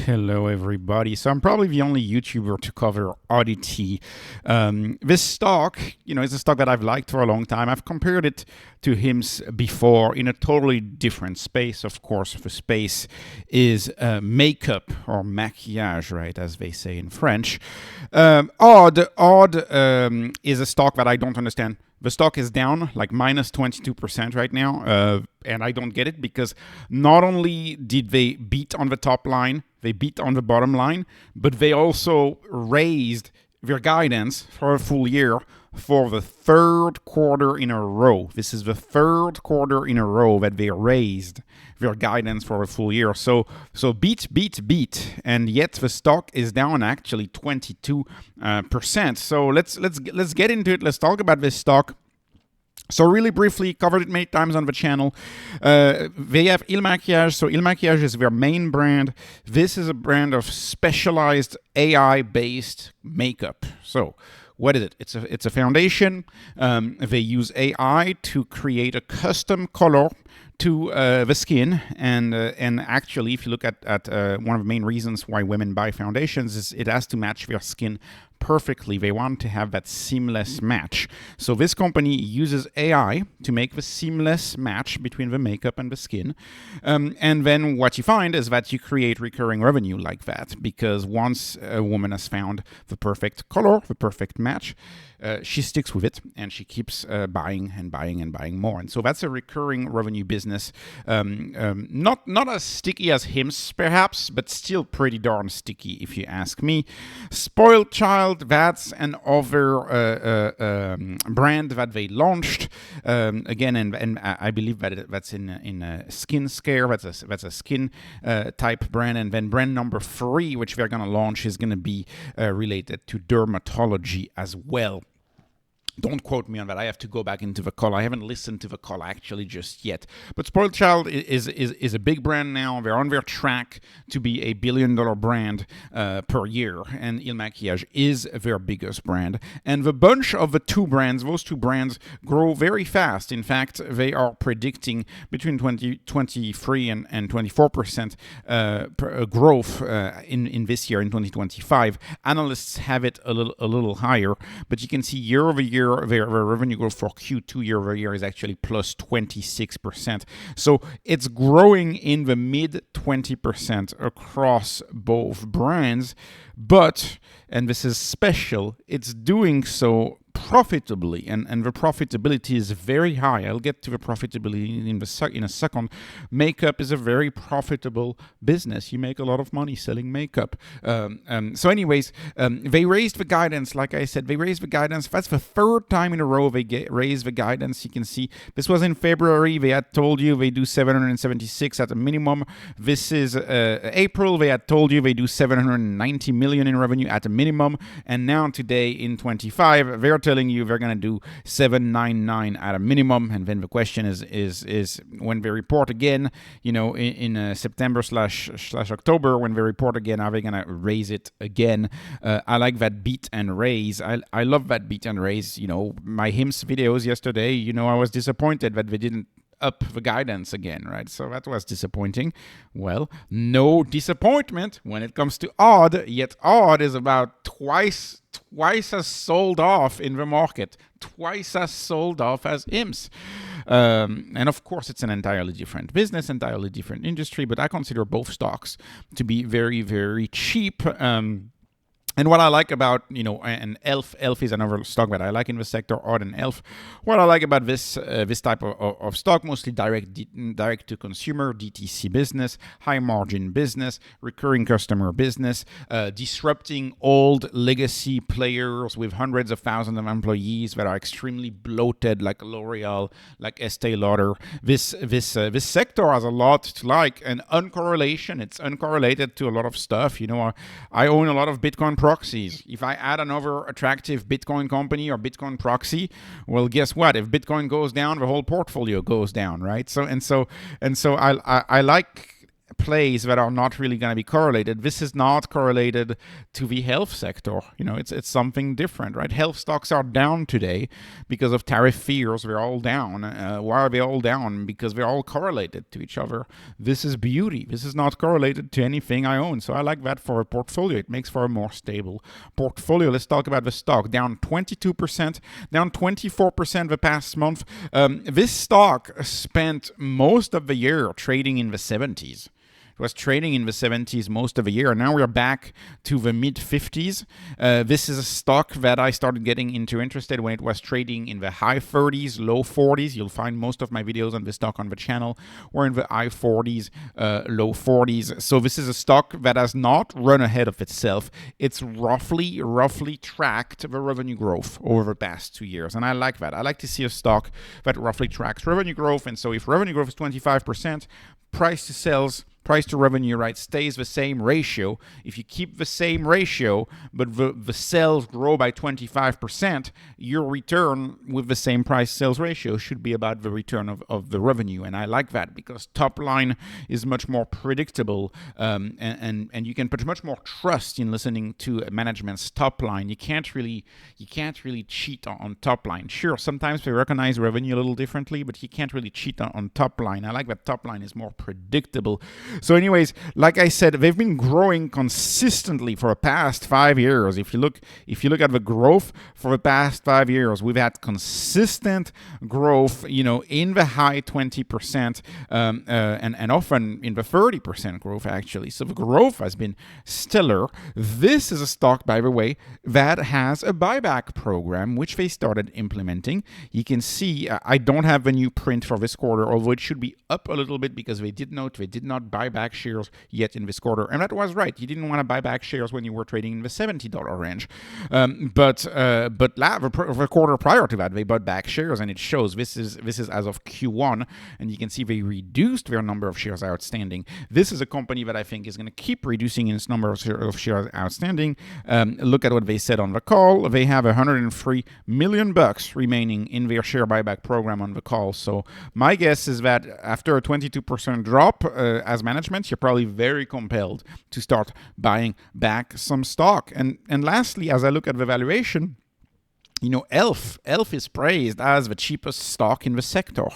Hello, everybody. So I'm probably the only YouTuber to cover Oddity. This stock, is a stock that I've liked for a long time. I've compared it to HIMS before in a totally different space. Of course, the space is makeup or maquillage, right, as they say in French. Odd is a stock that I don't understand. The stock is down like minus 22% right now, and I don't get it because not only did they beat on the top line, they beat on the bottom line, but they also raised their guidance for a full year for the third quarter in a row. This is the third quarter in a row that they raised their guidance for a full year. So beat, and yet the stock is down actually 22%. So let's get into it. Let's talk about this stock. So really briefly, covered it many times on the channel. They have Il Maquillage. So Il Maquillage is their main brand. This is a brand of specialized AI-based makeup. So what is it? It's a foundation. They use AI to create a custom color to the skin, and actually, if you look at one of the main reasons why women buy foundations is it has to match their skin perfectly. They want to have that seamless match. So this company uses AI to make the seamless match between the makeup and the skin. And then what you find is that you create recurring revenue like that, because once a woman has found the perfect color, the perfect match, she sticks with it and she keeps buying and buying and buying more. And so that's a recurring revenue business. Not as sticky as HIMS perhaps, but still pretty darn sticky if you ask me. Spoiled Child, that's an other brand that they launched. Again, and I believe that that's in skin scare. That's a skin type brand. And then brand number 3, which they're going to launch, is going to be related to dermatology as well. Don't quote me on that. I have to go back into the call. I haven't listened to the call actually just yet. But Spoiled Child is a big brand now. They're on their track to be a $1 billion brand per year. And Il Maquillage is their biggest brand. And the bunch of the those two brands grow very fast. In fact, they are predicting between 23 and 24% growth in this year, in 2025. Analysts have it a little higher. But you can see year over year, their revenue growth for Q2 year over year is actually plus 26%. So it's growing in the mid 20% across both brands. But, and this is special, it's doing so profitably, and the profitability is very high. I'll get to the profitability in a second. Makeup is a very profitable business. You make a lot of money selling makeup. So anyways, they raised the guidance. Like I said, they raised the guidance. That's the third time in a row they raised the guidance. You can see this was in February. They had told you they do 776 at a minimum. This is April. They had told you they do 790 million in revenue at a minimum. And now today in 25, they're telling you they're going to do 799 at a minimum. And then the question is when they report again, in September slash October, when they report again, are they going to raise it again? I like that beat and raise. I love that beat and raise. My HIMS videos yesterday, I was disappointed that they didn't up the guidance again, right? So that was disappointing. Well, no disappointment when it comes to Odd, yet Odd is about twice as sold off in the market, twice as sold off as HIMS. And of course, it's an entirely different business, entirely different industry, but I consider both stocks to be very, very cheap. And what I like about, and Elf is another stock that I like in the sector, Odd and Elf. What I like about this type of stock, mostly direct to consumer, DTC business, high margin business, recurring customer business, disrupting old legacy players with hundreds of thousands of employees that are extremely bloated, like L'Oreal, like Estee Lauder. This sector has a lot to like, and uncorrelation. It's uncorrelated to a lot of stuff. I own a lot of Bitcoin proxies. If I add another attractive Bitcoin company or Bitcoin proxy, well, guess what? If Bitcoin goes down, the whole portfolio goes down, right? So I like plays that are not really going to be correlated. This is not correlated to the health sector. It's something different, right? Health stocks are down today because of tariff fears. They're all down. Why are they all down? Because they're all correlated to each other. This is beauty. This is not correlated to anything I own. So I like that for a portfolio. It makes for a more stable portfolio. Let's talk about the stock. Down 22%, down 24% the past month. This stock spent most of the year trading in the 70s. It was trading in the 70s most of the year. Now we're back to the mid-50s. This is a stock that I started getting interested when it was trading in the high 30s, low 40s. You'll find most of my videos on this stock on the channel. We're in the high 40s, low 40s. So this is a stock that has not run ahead of itself. It's roughly tracked the revenue growth over the past 2 years. And I like that. I like to see a stock that roughly tracks revenue growth. And so if revenue growth is 25%, price to sales, price to revenue, right, stays the same ratio. If you keep the same ratio, but the sales grow by 25%, your return with the same price sales ratio should be about the return of the revenue. And I like that because top line is much more predictable, and you can put much more trust in listening to management's top line. You can't really cheat on top line. Sure, sometimes we recognize revenue a little differently, but you can't really cheat on top line. I like that top line is more predictable. So anyways, like I said, they've been growing consistently for the past 5 years. If you look at the growth for the past 5 years, we've had consistent growth, in the high 20%, and often in the 30% growth actually. So the growth has been stellar. This is a stock, by the way, that has a buyback program, which they started implementing. You can see I don't have the new print for this quarter, although it should be up a little bit because they did not buy back shares yet in this quarter. And that was right. You didn't want to buy back shares when you were trading in the $70 range. But the quarter prior to that, they bought back shares, and it shows this is as of Q1, and you can see they reduced their number of shares outstanding. This is a company that I think is going to keep reducing its number of shares outstanding. Look at what they said on the call. They have $103 million remaining in their share buyback program on the call. So my guess is that after a 22% drop, as management, you're probably very compelled to start buying back some stock. And lastly, as I look at the valuation, ELF is praised as the cheapest stock in the sector.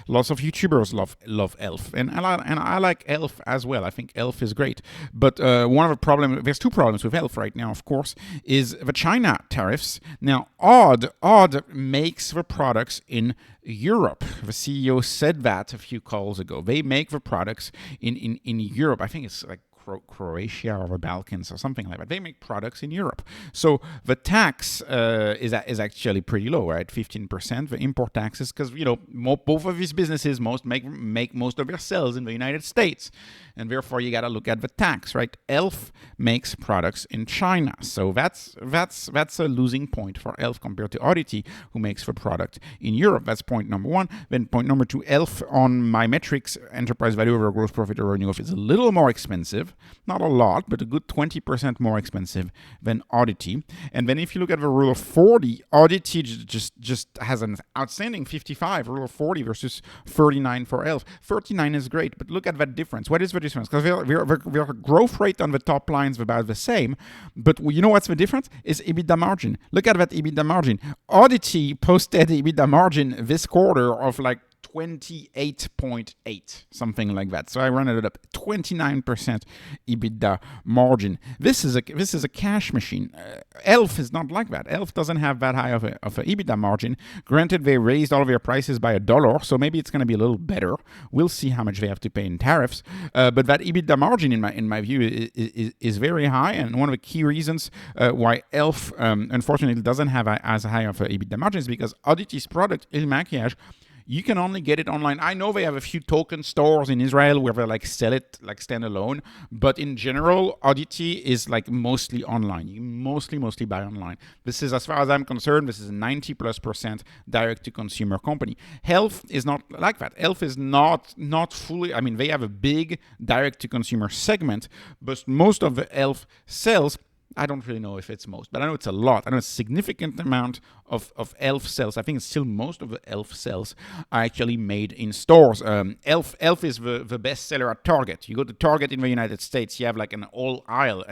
Lots of YouTubers love ELF, and I like ELF as well. I think ELF is great. But there's two problems with ELF right now, of course, is the China tariffs. Now, Odd makes the products in Europe. The CEO said that a few calls ago. They make the products in Europe. I think it's like Croatia or the Balkans or something like that. They make products in Europe. So the tax is actually pretty low, right? 15%. The import taxes, because both of these businesses make most of their sales in the United States, and therefore you got to look at the tax, right? ELF makes products in China, so that's a losing point for ELF compared to Oddity, who makes the product in Europe. That's point number one. Then point number two, ELF on my metrics, enterprise value over gross profit or revenue, is a little more expensive. Not a lot, but a good 20% more expensive than Oddity. And then if you look at the rule of 40, Oddity just has an outstanding 55, rule of 40 versus 39 for ELF. 39 is great, but look at that difference. What is the difference? Because their growth rate on the top line is about the same, but you know what's the difference? Is EBITDA margin. Look at that EBITDA margin. Oddity posted EBITDA margin this quarter of like 28.8, something like that. So I rounded it up, 29% EBITDA margin. This is a cash machine. ELF is not like that. ELF doesn't have that high of a EBITDA margin. Granted, they raised all of their prices by $1, so maybe it's going to be a little better. We'll see how much they have to pay in tariffs. But that EBITDA margin, in my view, is very high, and one of the key reasons why ELF unfortunately doesn't have as high of an EBITDA margin is because Oddity's product, Il Maquillage, you can only get it online. I know they have a few token stores in Israel where they sell it standalone, but in general, Oddity is mostly online. You mostly buy online. This is, as far as I'm concerned, this is a 90+% direct-to-consumer company. Health is not like that. Health is not fully. I mean, they have a big direct-to-consumer segment, but most of the Health sales, I don't really know if it's most, but I know it's a lot. I know a significant amount of Elf cells. I think it's still most of the Elf cells are actually made in stores. Elf is the best seller at Target. You go to Target in the United States, you have like an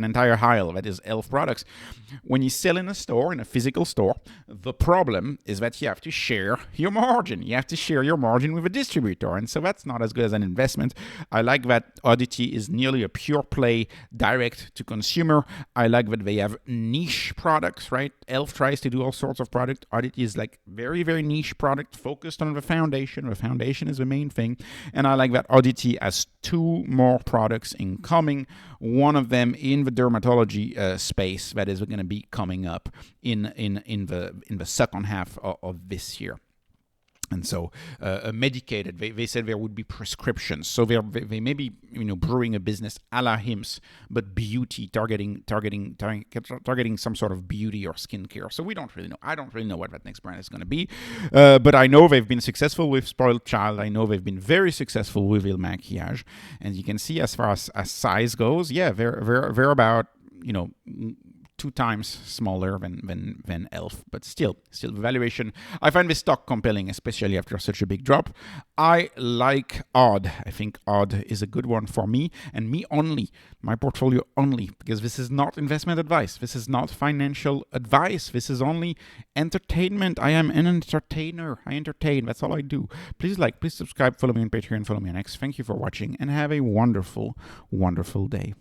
entire aisle that is Elf products. When you sell in a store, in a physical store, the problem is that you have to share your margin. You have to share your margin with a distributor, and so that's not as good as an investment. I like that Oddity is nearly a pure play direct to consumer. I like that they have niche products, right? Elf tries to do all sorts of product. Oddity is like very, very niche product focused on the foundation. The foundation is the main thing. And I like that Oddity has 2 more products incoming. One of them in the dermatology space that is going to be coming up in the second half of this year. And so, medicated. They said there would be prescriptions. So they may be, brewing a business a la Hims, but beauty, targeting some sort of beauty or skincare. So we don't really know. I don't really know what that next brand is going to be. But I know they've been successful with Spoiled Child. I know they've been very successful with Il Maquillage. And you can see, as far as size goes, yeah, they're about 2 times smaller than Elf, but still the valuation. I find this stock compelling, especially after such a big drop. I like Odd. I think Odd is a good one for me, and me only, my portfolio only, because this is not investment advice. This is not financial advice. This is only entertainment. I am an entertainer. I entertain. That's all I do. Please please subscribe, follow me on Patreon, follow me on X. Thank you for watching, and have a wonderful, wonderful day.